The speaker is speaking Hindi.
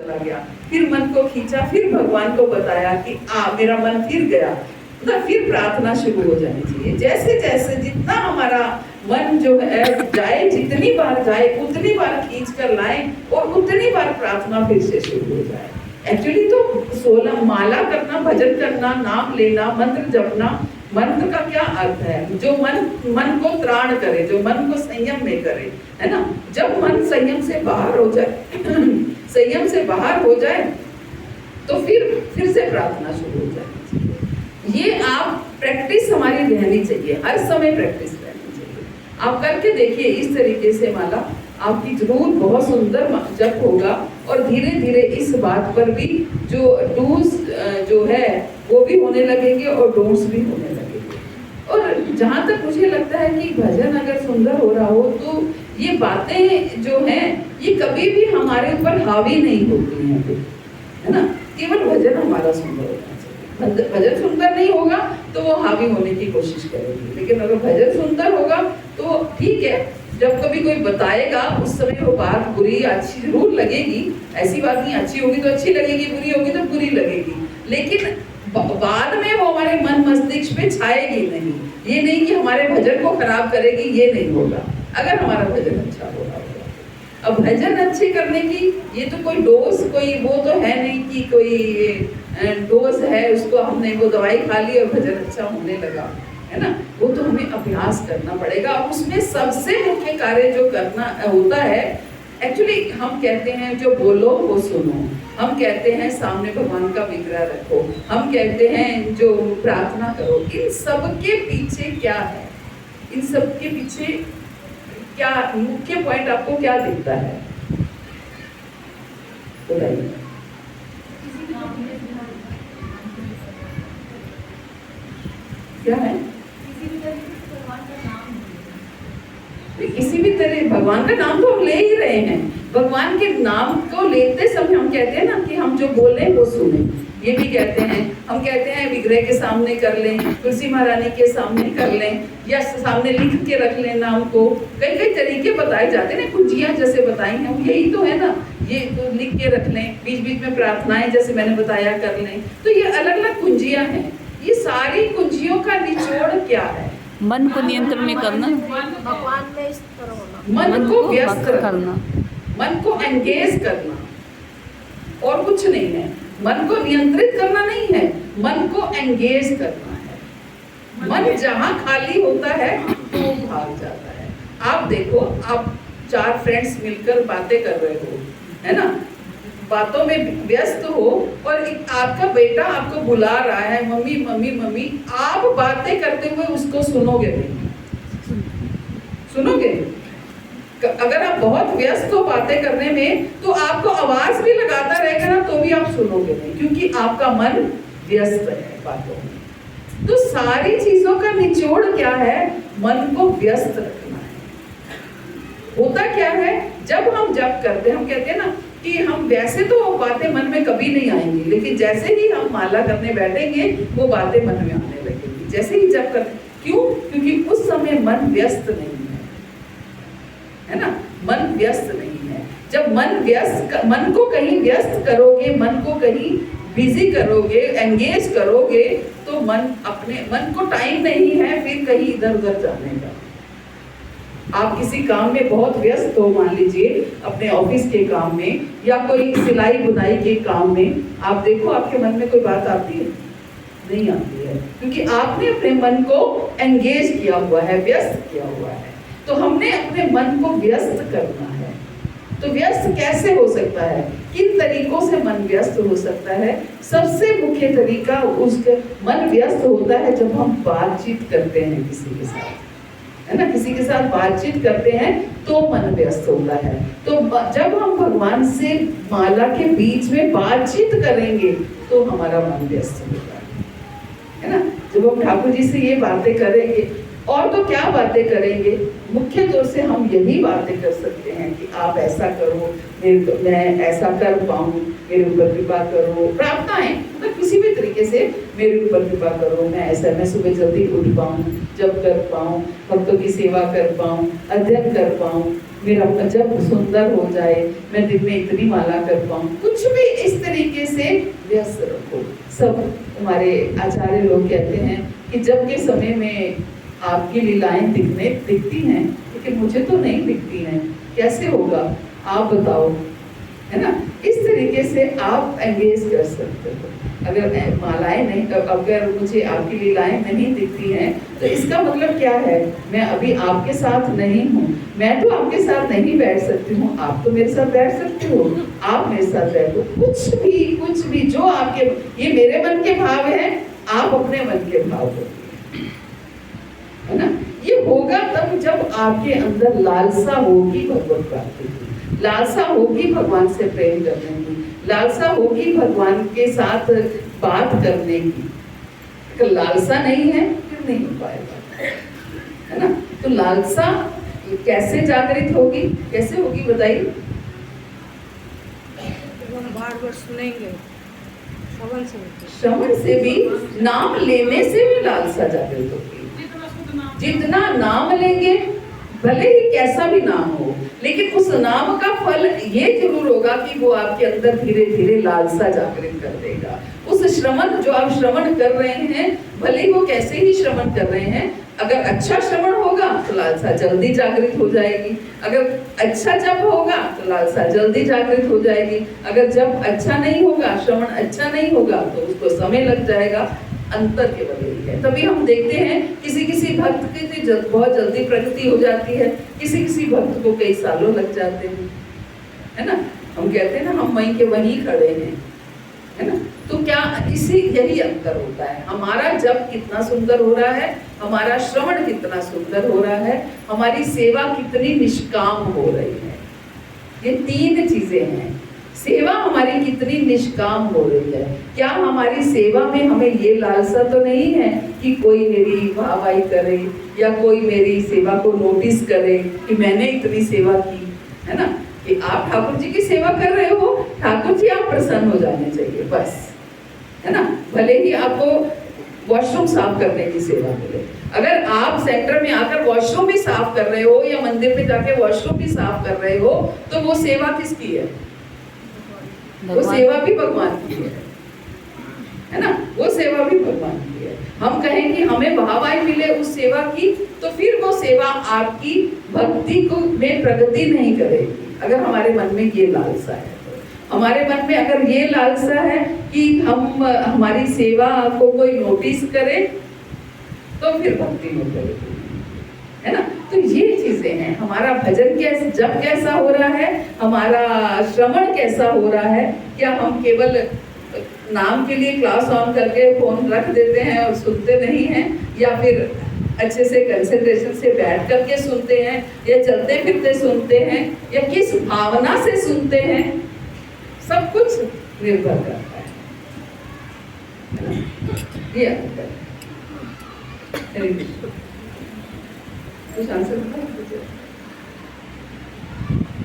चला गया, फिर मन को खींचा, फिर भगवान को बताया कि मेरा मन फिर गया, मतलब फिर प्रार्थना शुरू हो जानी चाहिए। जैसे जैसे जितना हमारा मन जो है जाए, जितनी बार जाए उतनी बार खींच कर लाए और उतनी बार प्रार्थना फिर से शुरू हो जाए। एक्चुअली तो 16 माला करना, भजन करना, नाम लेना, मंत्र जपना, मंत्र का क्या अर्थ है? जो मन को त्राण करे, जो मन को संयम में करे, है ना। जब मन संयम से बाहर हो जाए संयम से बाहर हो जाए तो फिर से प्रार्थना शुरू हो जाए। ये आप प्रैक्टिस हमारी रहनी चाहिए, हर समय प्रैक्टिस रहनी चाहिए। आप करके देखिए इस तरीके से माला, आपकी जरूर बहुत सुंदर जप होगा। और धीरे धीरे इस बात पर भी जो डूज जो है वो भी होने लगेंगे और डोंट्स भी होने लगेंगे। और जहाँ तक मुझे लगता है कि भजन अगर सुंदर हो रहा हो तो ये बातें जो हैं ये कभी भी हमारे ऊपर हावी नहीं होती हैं, है ना। केवल भजन हमारा सुंदर होना चाहिए। भजन सुंदर नहीं होगा तो वो हावी होने की कोशिश करेगी, लेकिन अगर भजन सुंदर होगा तो ठीक है। जब कभी कोई बताएगा उस समय वो बात बुरी अच्छी जरूर लगेगी, ऐसी बात नहीं, अच्छी होगी तो अच्छी लगेगी, बुरी होगी तो बुरी लगेगी, लेकिन बाद में वो हमारे मन मस्तिष्क पे छाएगी नहीं। ये नहीं कि हमारे भजन को खराब करेगी, ये नहीं होगा अगर हमारा भजन अच्छा हो रहा होगा। अब भजन अच्छे करने की ये तो कोई डोज, कोई वो तो है नहीं कि कोई डोज है उसको हमने वो दवाई खा ली और भजन अच्छा होने लगा, है ना। वो तो हमें अभ्यास करना पड़ेगा। उसमें सबसे मुख्य कार्य जो करना होता है, एक्चुअली हम कहते हैं जो बोलो वो सुनो, हम कहते हैं सामने भगवान का विग्रह रखो, हम कहते हैं जो प्रार्थना करो, इन सब के पीछे क्या है? इन सब के पीछे क्या मुख्य पॉइंट आपको क्या दिखता है? बताइए। क्या है? किसी भी तरह भगवान का नाम तो हम ले ही रहे हैं। भगवान के नाम को लेते समय हम कहते हैं ना कि हम जो बोले वो सुने, ये भी कहते हैं। हम कहते हैं विग्रह के सामने कर लें, तुलसी महारानी के सामने कर लें, या सामने लिख के रख लें नाम को। कई कई तरीके बताए जाते हैं ना, कुंजियां जैसे बताई हैं यही तो है ना, ये तो लिख के रख लें, बीच बीच में प्रार्थनाएं जैसे मैंने बताया कर लें। तो ये अलग अलग कुंजियां हैं। ये सारी कुंजियों का निचोड़ क्या है? मन को नियंत्रण में करना, भगवान में स्थिर होना, मन को व्यस्त करना, मन को एंगेज करना, और कुछ नहीं है। मन को नियंत्रित करना नहीं है, मन को एंगेज करना है। मन जहां खाली होता है तो वो भाग जाता है। आप देखो, आप 4 फ्रेंड्स मिलकर बातें कर रहे हो, है ना, बातों में व्यस्त हो, और एक आपका बेटा आपको बुला रहा है, मम्मी मम्मी मम्मी, आप बातें करते हुए उसको सुनोगे नहीं? सुनोगे? अगर आप बहुत व्यस्त हो बातें करने में तो आपको आवाज भी लगाता रहेगा ना तो भी आप सुनोगे नहीं, क्योंकि आपका मन व्यस्त है बातों में। तो सारी चीजों का निचोड़ क्या है? मन को व्यस्त रखना है। होता क्या है, जब हम जप करते हैं, हम कहते हैं ना कि हम वैसे तो बातें मन में कभी नहीं आएंगी, लेकिन जैसे ही हम माला करने बैठेंगे वो बातें मन में आने लगेंगी, जैसे ही जप करते। क्यों? क्योंकि उस समय मन व्यस्त नहीं है ना, मन व्यस्त नहीं है। जब मन को कहीं व्यस्त करोगे, मन को कहीं बिजी करोगे, एंगेज करोगे, तो मन को टाइम नहीं है फिर कहीं इधर उधर जाने का। आप किसी काम में बहुत व्यस्त हो, मान लीजिए अपने ऑफिस के काम में या कोई सिलाई बुनाई के काम में, आप देखो आपके मन में कोई बात आती है? नहीं आती है, क्योंकि आपने अपने मन को एंगेज किया हुआ है, व्यस्त किया हुआ है। तो हमने अपने मन को व्यस्त करना है। तो व्यस्त कैसे हो सकता है? किन तरीकों से मन व्यस्त हो सकता है? सबसे मुख्य तरीका उसका मन व्यस्त होता है जब हम बातचीत करते हैं किसी के साथ, है ना, किसी के साथ बातचीत करते हैं तो मन व्यस्त होता है। तो जब हम भगवान से माला के बीच में बातचीत करेंगे तो हमारा मन व्यस्त होगा, है ना। जब हम ठाकुर जी से ये बातें करेंगे, और तो क्या बातें करेंगे, मुख्य तौर से हम यही बातें कर सकते हैं कि आप ऐसा करो, मैं ऐसा कर पाऊँ, मेरे ऊपर कृपा करो। प्रार्थनाएं मतलब किसी भी तरीके से मेरे ऊपर कृपा करो, मैं सुबह जल्दी उठ पाऊँ, जब कर पाऊँ, भक्तों की सेवा कर पाऊँ, अध्ययन कर पाऊँ, मेरा जब सुंदर हो जाए, मैं दिन में इतनी माला कर पाऊं, कुछ भी इस तरीके से व्यस्त रखो। सब हमारे आचार्य लोग कहते हैं कि जब के समय में आपकी लीलाएं दिखती हैं, लेकिन मुझे तो नहीं दिखती हैं, कैसे होगा आप बताओ, है ना। इस तरीके से आप एंगेज कर सकते हो। अगर मालाएं नहीं, अगर मुझे आपकी लीलाएं नहीं दिखती हैं, तो इसका मतलब क्या है, मैं अभी आपके साथ नहीं हूँ। मैं तो आपके साथ नहीं बैठ सकती हूँ, आप तो मेरे साथ बैठ सकते हो, आप मेरे साथ बैठो। कुछ भी जो आपके, ये मेरे मन के भाव है, आप अपने मन के भाव हो, है ना। ये होगा तब जब आपके अंदर लालसा होगी भगवत प्राप्ति की, लालसा होगी भगवान से प्रेम करने की, लालसा होगी भगवान के साथ बात करने की। अगर लालसा नहीं है फिर नहीं हो पाएगा, है ना। तो लालसा कैसे जागृत होगी, कैसे होगी बताइए। बार-बार सुनेंगे, श्रवण से भी, नाम लेने से भी लालसा जागृत होगी। जितना नाम लेंगे, भले ही कैसा भी नाम हो, लेकिन उस नाम का फल ये जरूर होगा कि वो आपके अंदर धीरे धीरे लालसा जागृत कर देगा। उस श्रवण, जो आप श्रवण कर रहे हैं, भले ही वो कैसे ही श्रवण कर रहे हैं, अगर अच्छा श्रवण होगा तो लालसा जल्दी जागृत हो जाएगी, अगर अच्छा जप होगा तो लालसा जल्दी जागृत हो जाएगी, अगर जप अच्छा नहीं होगा, श्रवण अच्छा नहीं होगा, तो उसको समय लग जाएगा। अंतर केवल यही है। तभी हम देखते हैं किसी भक्त की बहुत जल्दी प्रगति हो जाती है, किसी भक्त को कई सालों लग जाते हैं, है ना। हम कहते हैं ना, हम वहीं के वहीं खड़े हैं, है ना। तो क्या इसी यही अंतर होता है। हमारा जप कितना सुंदर हो रहा है, हमारा श्रवण कितना सुंदर हो रहा है, हमारी सेवा कितनी निष्काम हो रही है। ये तीन चीजें हैं। सेवा हमारी कितनी निष्काम हो रही है। क्या हमारी सेवा में हमें ये लालसा तो नहीं है कि कोई मेरी वाहवाही करे या कोई मेरी सेवा को नोटिस करे कि मैंने इतनी सेवा की, है ना। कि आप ठाकुर जी की सेवा कर रहे हो, ठाकुर जी आप प्रसन्न हो जाने चाहिए बस, है ना। भले ही आपको वॉशरूम साफ करने की सेवा मिले, अगर आप सेंटर में आकर वॉशरूम भी साफ कर रहे हो या मंदिर में जाके वॉशरूम भी साफ कर रहे हो, तो वो सेवा किसकी है? वो सेवा भी भगवान की है ना। वो सेवा भी भगवान की है। हम कहें कि हमें वाहवाही मिले उस सेवा की, तो फिर वो सेवा आपकी भक्ति को में प्रगति नहीं करेगी। अगर हमारे मन में ये लालसा है, हमारे मन में अगर ये लालसा है कि हम हमारी सेवा को कोई नोटिस करे, तो फिर भक्ति नहीं करेगी, है ना। तो ये चीजें हैं। हमारा भजन कैसे, जब कैसा हो रहा है, हमारा श्रवण कैसा हो रहा है। क्या हम केवल नाम के लिए क्लास ऑन करके फोन रख देते हैं और सुनते नहीं हैं, या फिर अच्छे से कंसंट्रेशन से बैठ करके सुनते हैं, या चलते फिरते सुनते हैं, या किस भावना से सुनते हैं, सब कुछ निर्भर करता है। ये अंतर है। कुछ आंसर